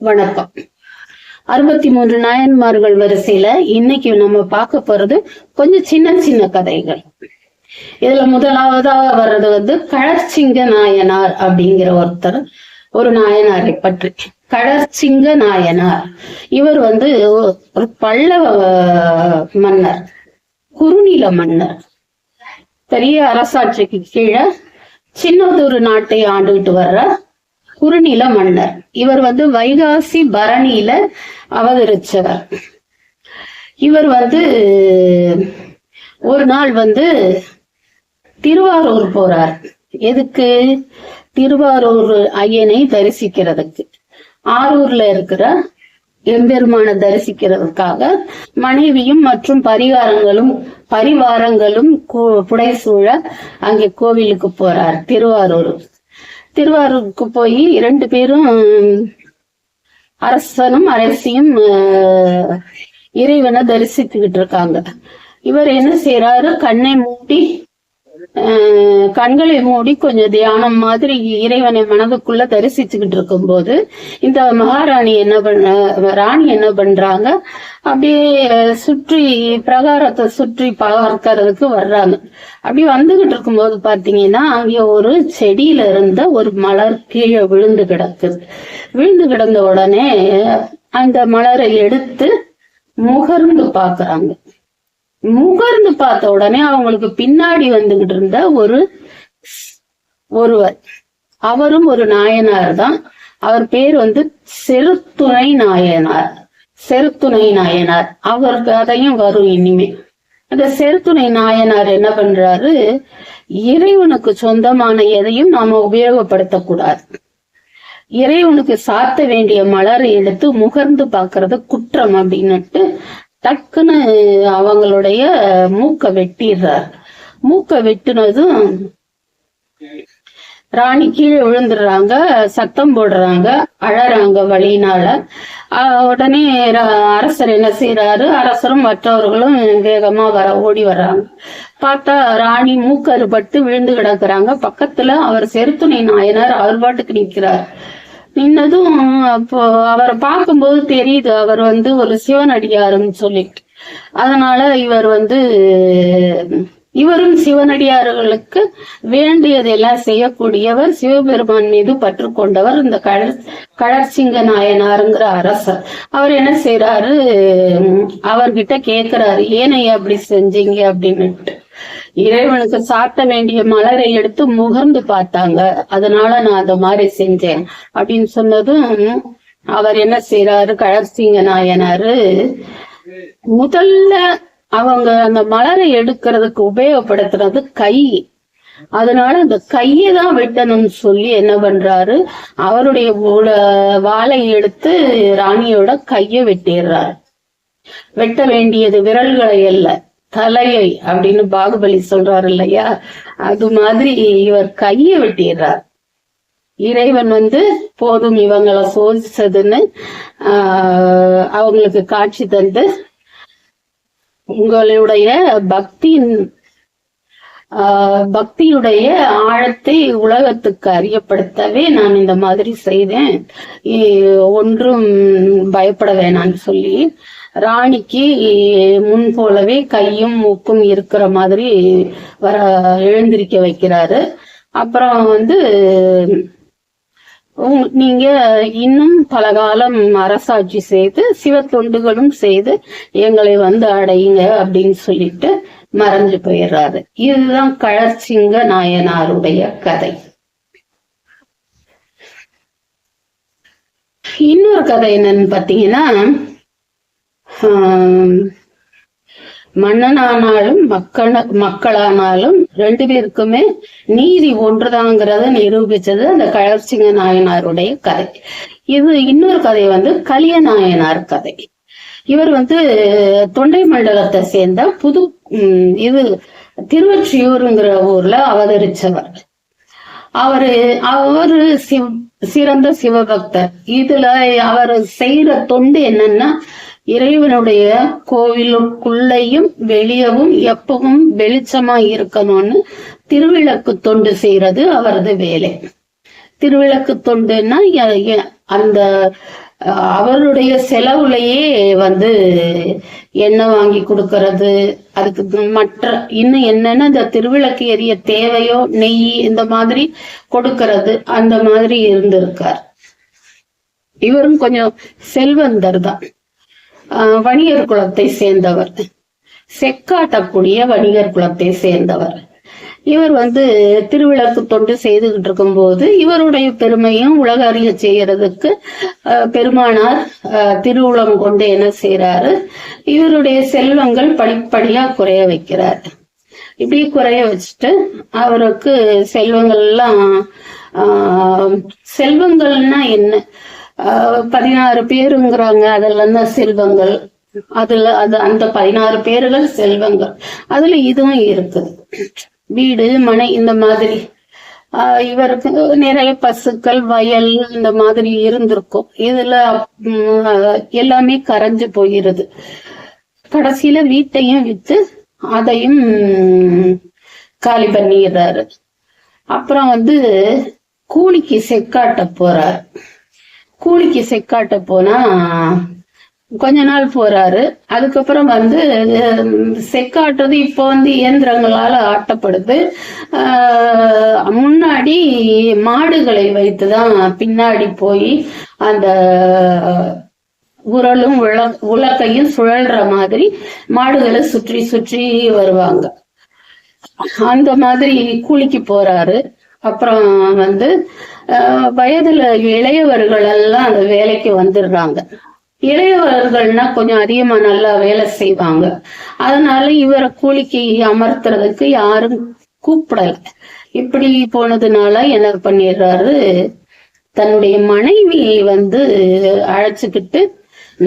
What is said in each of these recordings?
வணக்கம். 63 நாயன்மார்கள் வரிசையில இன்னைக்கு நம்ம பார்க்க போறது கொஞ்சம் சின்ன சின்ன கதைகள். இதுல முதலாவதா வர்றது கழற்சிங்க நாயனார் அப்படிங்கிற ஒரு நாயனாரை பற்றி. கழற்சிங்க நாயனார் இவர் ஒரு பல்லவ மன்னர், குறுநில மன்னர். பெரிய அரசாட்சிக்கு கீழே சின்னதொரு நாட்டை ஆண்டுகிட்டு வர்ற குறுநில மன்னர். இவர் வைகாசி பரணியில அவதரிச்சவர். இவர் ஒரு நாள் திருவாரூர் போறார். எதுக்கு? திருவாரூர் ஐயனை தரிசிக்கிறதுக்கு. ஆரூர்ல இருக்கிற எம்பெருமான தரிசிக்கிறதுக்காக மனைவியும் மற்றும் பரிவாரங்களும் புடைசூழ அங்கே கோவிலுக்கு போறார். திருவாரூருக்கு போய் 2 பேரும், அரசனும் அரசியும் இறைவனை தரிசித்துக்கிட்டு இருக்காங்க. இவர் என்ன செய்யறாரு? கண்களை மூடி கொஞ்சம் தியானம் மாதிரி இறைவனை மனதுக்குள்ள தரிசிச்சுக்கிட்டு இருக்கும் போது இந்த மகாராணி என்ன பண்றாங்க, அப்படியே பிரகாரத்தை சுற்றி பார்க்கறதுக்கு வர்றாங்க. அப்படி வந்துகிட்டு இருக்கும்போது பாத்தீங்கன்னா அங்க ஒரு செடியில இருந்த ஒரு மலர் கீழே விழுந்து கிடந்த உடனே அந்த மலரை எடுத்து முகர்ந்து பாக்குறாங்க. முகர்ந்து பார்த்த உடனே அவங்களுக்கு பின்னாடி வந்துகிட்டு இருந்த ஒருவர், அவரும் ஒரு நாயனார் தான். அவர் பேர் செருத்துணை நாயனார். அவருக்கு அதையும் வரும் இனிமே. அந்த செருத்துணை நாயனார் என்ன பண்றாரு? இறைவனுக்கு சொந்தமான எதையும் நாம உபயோகப்படுத்தக்கூடாது, இறைவனுக்கு சாத்த வேண்டிய மலரை எடுத்து முகர்ந்து பாக்குறது குற்றம் அப்படின்னுட்டு டக்குன்னு அவங்களுடைய மூக்க வெட்டிடுறார். மூக்க வெட்டினதும் ராணி கீழே விழுந்துடுறாங்க, சத்தம் போடுறாங்க, அழறாங்க வழியினால. உடனே அரசர் என்ன செய்யறாரு? அரசரும் மற்றவர்களும் வேகமா ஓடி வர்றாங்க. பார்த்தா ராணி மூக்கறுபட்டு விழுந்து கிடக்குறாங்க. பக்கத்துல அவர் செருத்துணை நாயனார் அவர் பாட்டுக்கு நிற்கிறார். நின்னதும் அப்போ அவரை பார்க்கும்போது தெரியுது அவர் ஒரு சிவனடியாருன்னு சொல்லிட்டு. அதனால இவரும் சிவனடியார்களுக்கு வேண்டியதெல்லாம் செய்யக்கூடியவர், சிவபெருமான் மீது பற்று கொண்டவர் இந்த கழற்சிங்க நாயனாருங்கிற அரசர். அவர் என்ன செய்யறாரு? அவர்கிட்ட கேக்குறாரு, ஏனைய அப்படி செஞ்சீங்க அப்படின்னுட்டு. இறைவனுக்கு சாத்த வேண்டிய மலரை எடுத்து முகர்ந்து பார்த்தாங்க, அதனால நான் அந்த மாதிரி செஞ்சேன் அப்படின்னு சொன்னதும் அவர் என்ன செய்யறாரு? கழற்சிங்க நாயனாரு முதல்ல அவங்க அந்த மலரை எடுக்கிறதுக்கு உபயோகப்படுத்துறது கை. அதனால அந்த கையை தான் வெட்டணும்னு சொல்லி என்ன பண்றாரு? அவருடைய வாளை எடுத்து ராணியோட கையை வெட்டிடுறாரு. வெட்ட வேண்டியது விரல்களை அல்ல, தலையை அப்படின்னு பாகுபலி சொல்றாரு இல்லையா, அது மாதிரி இவர் கையை வெட்டிடுறார். இறைவன் போதும் இவங்களை சோதிச்சதுன்னு அவங்களுக்கு காட்சி தந்து, உங்களுடைய பக்தியுடைய ஆழத்தை உலகத்துக்கு அறியப்படுத்தவே நான் இந்த மாதிரி செய்தேன், ஒன்றும் பயப்பட வேணான்னு சொல்லி ராணிக்கு முன் போலவே கையும் மூக்கும் இருக்கிற மாதிரி எழுந்திருக்க வைக்கிறாரு. அப்புறம் நீங்க இன்னும் பல காலம் அரசாட்சி செய்து சிவ தொண்டுகளும் செய்து எங்களை அடையுங்க அப்படின்னு சொல்லிட்டு மறைஞ்சு போயிடுறாரு. இதுதான் கழற்சிங்க நாயனாருடைய கதை. இன்னொரு கதை என்னன்னு பாத்தீங்கன்னா, மன்னனானாலும் மக்களானாலும் 2 பேருக்குமே நீதி ஒன்றுதாங்கிறத நிரூபிச்சது அந்த கழற்சிங்க நாயனாருடைய கதை. இது இன்னொரு கதை கலிய நாயனார் கதை. இவர் தொண்டை மண்டலத்தை சேர்ந்த திருவொற்றியூருங்கிற ஊர்ல அவதரிச்சவர். அவரு சிறந்த சிவபக்தர். இதுல அவர் செய்யற தொண்டு என்னன்னா, இறைவனுடைய கோவிலுக்குள்ளேயும் வெளியவும் எப்பவும் வெளிச்சமா இருக்கணும்னு திருவிளக்கு தொண்டு செய்யறது அவரது வேலை. திருவிளக்கு தொண்டுன்னா அந்த அவருடைய செலவுலையே வந்து எண்ணெய் வாங்கி கொடுக்கறது, அதுக்கு மற்ற இன்னும் என்னென்ன இந்த திருவிளக்கு எரிய தேவையோ நெய் இந்த மாதிரி கொடுக்கறது, அந்த மாதிரி இருந்திருக்கார். இவரும் கொஞ்சம் செல்வந்தர் தான். வணிகர் குலத்தை சேர்ந்தவர், செக்காட்டக்கூடிய வணிகர் குலத்தை சேர்ந்தவர். இவர் வந்து திருவிளக்கு தொண்டு செய்துகிட்டு இருக்கும் போது இவருடைய பெருமையும் உலக அறிய செய்யறதுக்கு பெருமானார் திருவுளம் கொண்டு என்ன செய்யறாரு, இவருடைய செல்வங்கள் படிப்படியா குறைய வைக்கிறார். இப்படி குறைய வச்சுட்டு அவருக்கு செல்வங்கள்லாம் செல்வங்கள்னா என்ன, 16 பேருங்கிறாங்க, அதெல்லாம் தான் செல்வங்கள். அந்த 16 பேர்கள் செல்வங்கள், அதுல இதுவும் இருக்குது. வீடு மனை இந்த மாதிரி இவருக்கு நிறைய பசுக்கள் வயல் இந்த மாதிரி இருந்திருக்கும். இதுல எல்லாமே கரைஞ்சு போயிருது. கடைசியில வீட்டையும் வித்து அதையும் காலி பண்ணிடுறாரு. அப்புறம் வந்து கூலிக்கு செக்காட்ட போறாரு. கூலிக்கு செக்காட்ட போனா கொஞ்ச நாள் போறாரு. அதுக்கப்புறம் வந்து செக்காட்டுறது இப்போ வந்து இயந்திரங்களால ஆட்டப்படுது. முன்னாடி மாடுகளை வைத்துதான் பின்னாடி போய் அந்த உரலும் உலக்கையும் சுழல்ற மாதிரி மாடுகளை சுற்றி சுற்றி வருவாங்க. அந்த மாதிரி கூலிக்கு போறாரு. அப்புறம் வந்து வயதுல இளையவர்கள் எல்லாம் அந்த வேலைக்கு வந்துடுறாங்க. இளையவர்கள்னா கொஞ்சம் அதிகமா நல்லா வேலை செய்வாங்க. அதனால இவரை கூலிக்கு அமர்த்துறதுக்கு யாரும் கூப்பிடல. இப்படி போனதுனால என்ன பண்ணிடுறாரு, தன்னுடைய மனைவியை வந்து அழைச்சுக்கிட்டு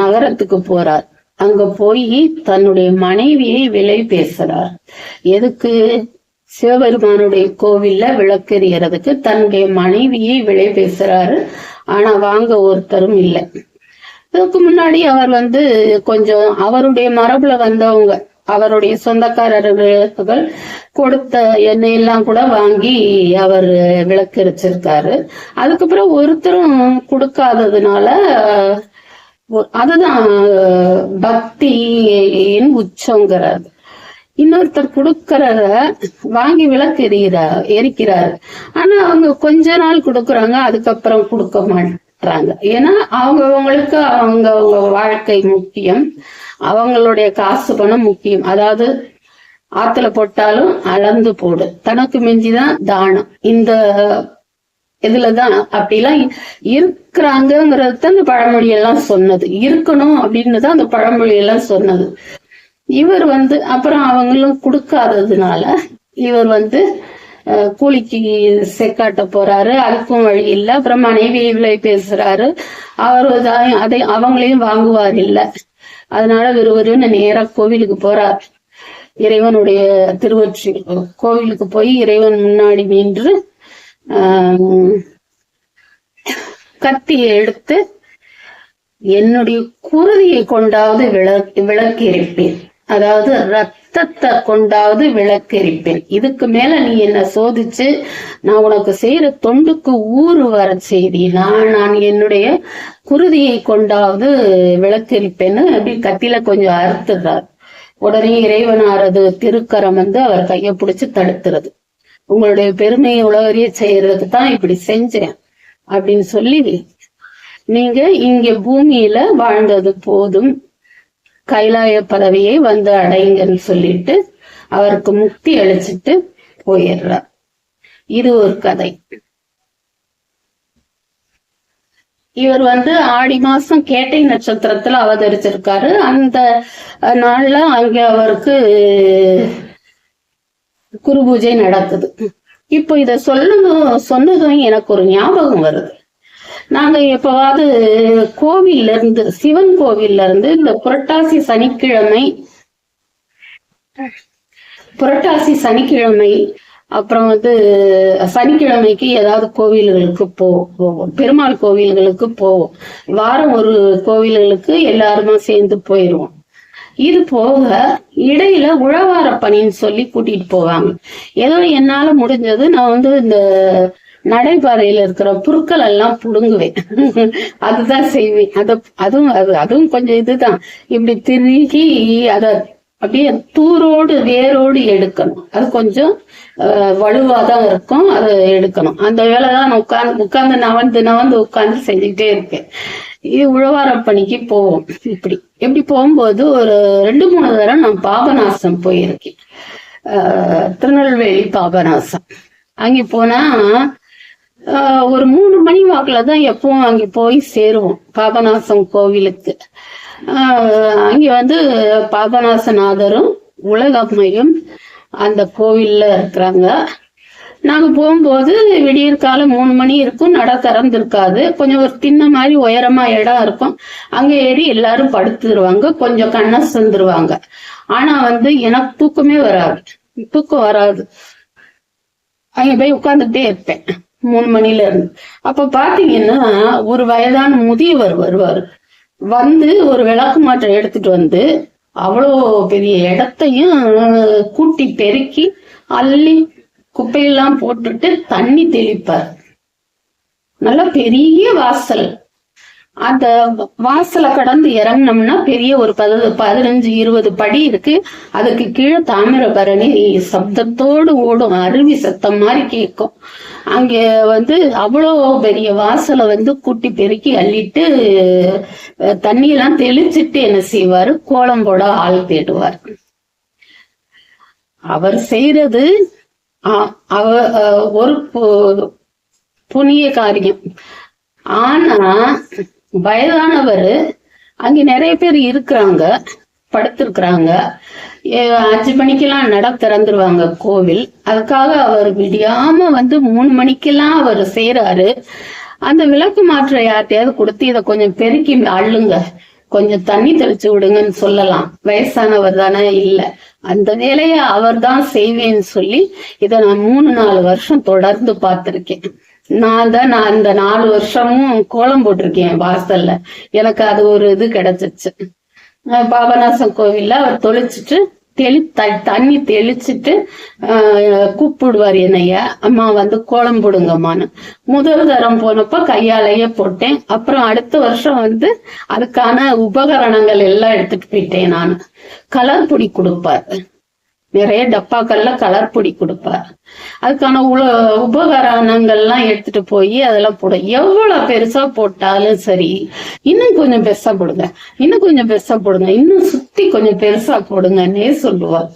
நகரத்துக்கு போறார். அங்க போய் தன்னுடைய மனைவியை விலை பேசுறார். எதுக்கு? சிவபெருமானுடைய கோவில்ல விளக்கெறியறதுக்கு தன்னுடைய மனைவியை விலை பேசுறாரு. ஆனா வாங்க ஒருத்தரும் இல்லை. இதுக்கு முன்னாடி அவர் வந்து கொஞ்சம் அவருடைய மரபுல வந்தவங்க, அவருடைய சொந்தக்காரர்கள் கொடுத்த எண்ணெய் எல்லாம் கூட வாங்கி அவர் விளக்கெரிச்சிருக்காரு. அதுக்கப்புறம் ஒருத்தரும் கொடுக்காததுனால அதுதான் பக்தியின் உச்சங்கிறார். இன்னொருத்தர் கொடுக்கறத வாங்கி விளக்கு எரிக்கிறாரு. ஆனா அவங்க கொஞ்ச நாள் கொடுக்குறாங்க, அதுக்கப்புறம் கொடுக்க மாட்டாங்க. ஏன்னா அவங்களுக்கு அவங்க வாழ்க்கை முக்கியம், அவங்களுடைய காசு பணம் முக்கியம். அதாவது ஆத்துல போட்டாலும் அளந்து போடு, தனக்கு மிஞ்சிதான் தானம். இந்த இதுலதான் அப்படிலாம் இருக்கிறாங்கிறது தான் அந்த பழமொழி எல்லாம் சொன்னது. இருக்கணும் அப்படின்னு தான் அந்த பழமொழி எல்லாம் சொன்னது. இவர் வந்து அப்புறம் அவங்களும் கொடுக்காததுனால இவர் வந்து கூலிக்கு செக்காட்ட போறாரு. அதுக்கும் வழி இல்லை. அப்புறம் மனைவியை விலை பேசுறாரு. அவர் அதை அவங்களையும் வாங்குவார் இல்லை. அதனால விறுவிறுன்னு நேரா கோவிலுக்கு போறார். இறைவனுடைய திருவொற்றி கோவிலுக்கு போய் இறைவன் முன்னாடி நின்று கத்தியை எடுத்து என்னுடைய குருதியை கொண்டாவது விளக்கெரிப்பேன், அதாவது ரத்தத்தை கொண்டாவது விளக்கெரிப்பேன். இதுக்கு மேல நீ என்ன சோதிச்சு நான் உனக்கு செய்யற தொண்டுக்கு ஊறு வர செய்தினா நான் என்னுடைய குருதியை கொண்டாவது விளக்கெரிப்பேன்னு அப்படி கத்தில கொஞ்சம் அறுத்துறார். உடனே இறைவனாரது திருக்கரம் வந்து அவர் கையை பிடிச்சு தடுத்துறது. உங்களுடைய பெருமையை உலகறிய செய்யறதுக்கு தான் இப்படி செஞ்சேன் அப்படின்னு சொல்லி, நீங்க இங்க பூமியில வாழ்ந்தது போதும், கைலாய பதவியை வந்து அடைங்கன்னு சொல்லிட்டு அவருக்கு முக்தி அளிச்சுட்டு போயிடுறார். இது ஒரு கதை. இவர் வந்து ஆடி மாசம் கேட்டை நட்சத்திரத்துல அவதரிச்சிருக்காரு. அந்த நாள்ல அங்க அவருக்கு குரு பூஜை நடக்குது. இப்போ இத சொன்னதும் எனக்கு ஒரு ஞாபகம் வருது. நாங்க எப்பவாவது கோவில்ல இருந்து, சிவன் கோவில்ல இருந்து இந்த புரட்டாசி சனிக்கிழமை அப்புறம் வந்து சனிக்கிழமைக்கு ஏதாவது கோவில்களுக்கு போவோம், பெருமாள் கோவில்களுக்கு போவோம். வாரம் ஒரு கோவில்களுக்கு எல்லாருமா சேர்ந்து போயிடுவோம். இது போக இடையில உழவார பணின்னு சொல்லி கூட்டிட்டு போவாங்க. ஏதோ என்னால முடிஞ்சது நான் வந்து இந்த நடைபாதையில இருக்கிற புற்கள் எல்லாம் புடுங்குவேன். அதுதான் செய்வேன். அதுவும் கொஞ்சம் இதுதான். இப்படி திருகி அத அப்படியே தூரோடு வேரோடு எடுக்கணும். அது கொஞ்சம் வலுவாதான் இருக்கும். அதை எடுக்கணும். அந்த வேலைதான் நான் உட்கார்ந்து நவந்து உட்கார்ந்து செஞ்சுக்கிட்டே இருப்பேன். இது உழவார பணிக்கு போவோம். எப்படி போகும்போது ஒரு 2-3 தடவை நான் பாபநாசம் போயிருக்கேன். திருநெல்வேலி பாபநாசம். அங்கே போனா ஒரு 3 மணி வாக்குல தான் எப்பவும் அங்கே போய் சேருவோம் பாபநாசம் கோவிலுக்கு. அங்க பாபநாசநாதரும் உலகம்மையும் அந்த கோவில்ல இருக்கிறாங்க. நாங்க போகும்போது விடியற் காலம் 3 மணி இருக்கும். நட திறந்திருக்காது. கொஞ்சம் ஒரு தின்ன மாதிரி உயரமா இடம் இருக்கும். அங்க ஏறி எல்லாரும் படுத்துருவாங்க. கொஞ்சம் கண்ணை செந்துருவாங்க. ஆனா எனக்கு தூக்கம் வராது. அங்க போய் உட்கார்ந்துட்டே இருப்பேன் 3 மணில இருந்து. அப்ப பாத்தீங்கன்னா ஒரு வயதான முதியவர் வருவாரு. ஒரு விளக்கு மாற்றை எடுத்துட்டு அவ்வளோ பெரிய இடத்தையும் கூட்டி பெருக்கி அள்ளி குப்பையெல்லாம் போட்டுட்டு தண்ணி தெளிப்பார். நல்ல பெரிய வாசல். அந்த வாசலை கடந்து இறங்கினோம்னா பெரிய ஒரு 15-20 படி இருக்கு. அதுக்கு கீழே தாமிரபரணி சப்தத்தோடு ஓடும். அருவி சத்தம் மாதிரி கேட்கும். அங்க அவ்வளோ பெரிய வாசலை கூட்டி பெருக்கி அள்ளிட்டு தண்ணியெல்லாம் தெளிச்சுட்டு என்ன செய்வாரு, கோலம் போட ஆள் தேடுவார். அவர் செய்யறது ஒரு புண்ணிய காரியம். ஆனா வயதானவர் அங்க நிறைய பேர் இருக்கிறாங்க, படுத்திருக்கிறாங்க. 5 மணிக்கெல்லாம் நட திறந்துருவாங்க கோவில். அதுக்காக அவர் விடியாம 3 மணிக்கெல்லாம் அவர் செய்யறாரு. அந்த விளக்கு மாற்ற யார்ட்டையாவது கொடுத்து இதை கொஞ்சம் பெருக்கி அள்ளுங்க, கொஞ்சம் தண்ணி தெளிச்சு விடுங்கன்னு சொல்லலாம். வயசானவர் தானே. இல்ல, அந்த வேலையை அவர் தான் செய்வேன்னு சொல்லி இதை நான் 3-4 வருஷம் தொடர்ந்து பார்த்திருக்கேன். நான் அந்த 4 வருஷமும் கோலம் போட்டிருக்கேன் வாசல்ல. எனக்கு அது ஒரு இது கிடைச்சிச்சு. பாபநாசம் கோவில்ல அவர் தொளிச்சுட்டு தண்ணி தெளிச்சுட்டு கூப்பிடுவார் என்னைய, அம்மா கோலம் போடுங்கம்மான்னு. முதல் தரம் போனப்ப கையாலேயே போட்டேன். அப்புறம் அடுத்த வருஷம் அதுக்கான உபகரணங்கள் எல்லாம் எடுத்துட்டு போயிட்டேன். நான் கலர் பொடி கொடுப்பார். நிறைய டப்பாக்கள்ல கலர் பொடி கொடுப்பார். அதுக்கான உபகரணங்கள்லாம் எடுத்துட்டு போய் அதெல்லாம் போட. எவ்வளவு பெருசா போட்டாலும் சரி, இன்னும் கொஞ்சம் பெருசா போடுங்க, இன்னும் கொஞ்சம் பெருசா போடுங்க, இன்னும் சுத்தி கொஞ்சம் பெருசா போடுங்கன்னே சொல்லுவார்.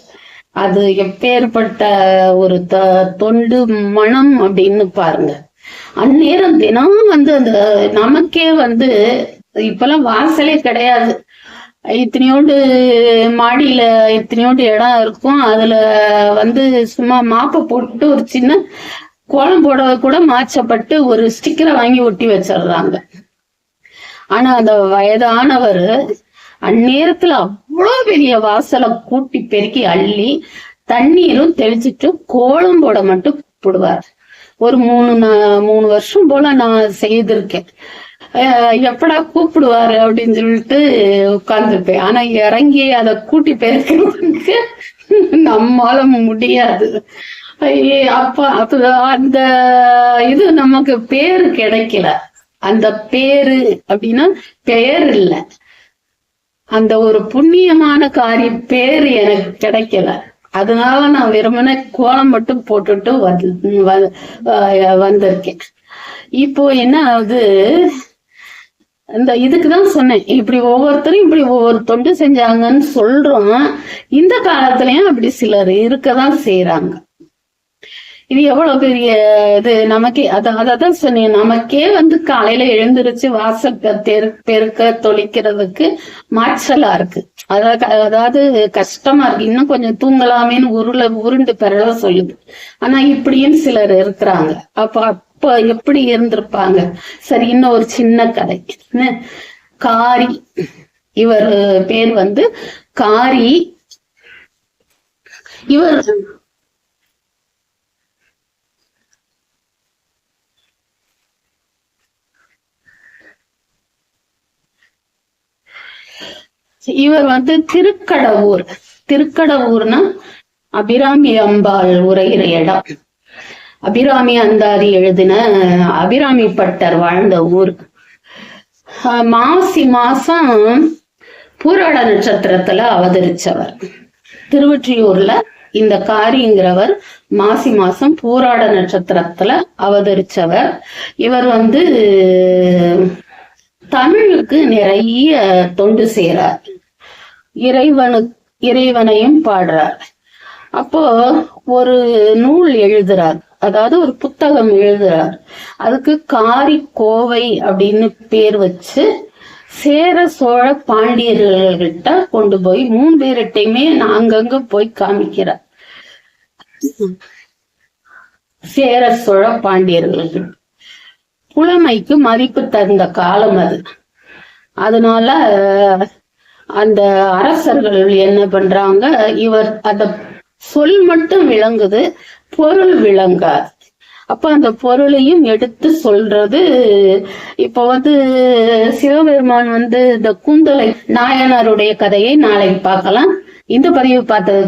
அது எப்பேற்பட்ட ஒரு தொண்டு மனம் அப்படின்னு பாருங்க. அந்நேரம் தினம் அந்த நமக்கே இப்பெல்லாம் வாசலே கிடையாது. இத்தனையோண்டு மாடியில இத்தனையோண்டு இடம் இருக்கும். அதுல சும்மா மாப்பை போட்டு ஒரு சின்ன கோலம் போட கூட மாச்சப்பட்டு ஒரு ஸ்டிக்கரை வாங்கி ஒட்டி வச்சிடுறாங்க. ஆனா அந்த வயதானவர் அந்நேரத்துல அவ்வளோ பெரிய வாசலை கூட்டி பெருக்கி அள்ளி தண்ணீரும் தெளிச்சுட்டு கோலம் போட மட்டும் போடுவார். ஒரு 3 வருஷம் போல நான் செய்திருக்கேன். எப்படா கூப்பிடுவாரு அப்படின்னு சொல்லிட்டு உட்கார்ந்துருப்பேன். ஆனா இறங்கி அதை கூட்டி பெருக்கிறதுக்கு நம்மால முடியாது. அப்ப அந்த இது நமக்கு பேரு கிடைக்கல. அந்த பேரு அப்படின்னா பெயர் இல்ல, அந்த ஒரு புண்ணியமான காரியம் பேரு எனக்கு கிடைக்கல. அதனால நான் வெறுமனே கோலம் மட்டும் போட்டுட்டு வந்திருக்கேன். இப்போ என்ன ஆகுது, இந்த இதுக்குதான் சொன்னேன், இப்படி ஒவ்வொருத்தரும் இப்படி ஒவ்வொரு தொண்டு செஞ்சாங்கன்னு சொல்றோம். இந்த காலத்துலயும் அப்படி சிலர் இருக்கதான் செய்யறாங்க. இது எவ்வளவு பெரிய இது நமக்கே. அதான் சொன்னேன், நமக்கே காலையில எழுந்திருச்சு வாசல் பெருக்க தொளிக்கிறதுக்கு மாற்றலா இருக்கு. அதாவது கஷ்டமா இருக்கு. இன்னும் கொஞ்சம் தூங்கலாமேன்னு உருண்டு பெறல சொல்லுது. ஆனா இப்படியும் சிலர் இருக்கிறாங்க. அப்ப எப்படி இருந்திருப்பாங்க. சரி, இன்னும் ஒரு சின்ன கதை. காரி, இவர் பேர் காரி. இவர் திருக்கடவூர்னா அபிராமி அம்பாள் உரைகிற இடம். அபிராமி அந்தாதி எழுதின அபிராமி பட்டர் வாழ்ந்த ஊர். மாசி மாசம் பூராட நட்சத்திரத்துல அவதரிச்சவர். திருவொற்றியூர்ல இந்த காரிங்கிறவர் மாசி மாசம் பூராட நட்சத்திரத்துல அவதரிச்சவர். இவர் தமிழுக்கு நிறைய தொண்டு செய்றார், இறைவனையும் பாடுறார். அப்போ ஒரு நூல் எழுதுறார், அதாவது ஒரு புத்தகம் எழுதுறார். அதுக்கு காரி கோவை அப்படின்னு பேர் வச்சு சேர சோழ பாண்டியர்கள்கிட்ட கொண்டு போய் 3 பேர்கிட்டையுமே அங்கங்க போய் காமிக்கிறார். சேர சோழ பாண்டியர்களுக்கு புலமைக்கு மதிப்பு தந்த காலம் அது. அதனால அந்த அரசர்கள் என்ன பண்றாங்க, இவர் அந்த சொல் மட்டும் விளங்குது, பொருள் விளங்காது. அப்ப அந்த பொருளையும் எடுத்து சொல்றது. இப்ப சிவபெருமான் இந்த கூந்தலை நாயனாருடைய கதையை நாளைக்கு பார்க்கலாம். இந்த பதிவு பார்த்தது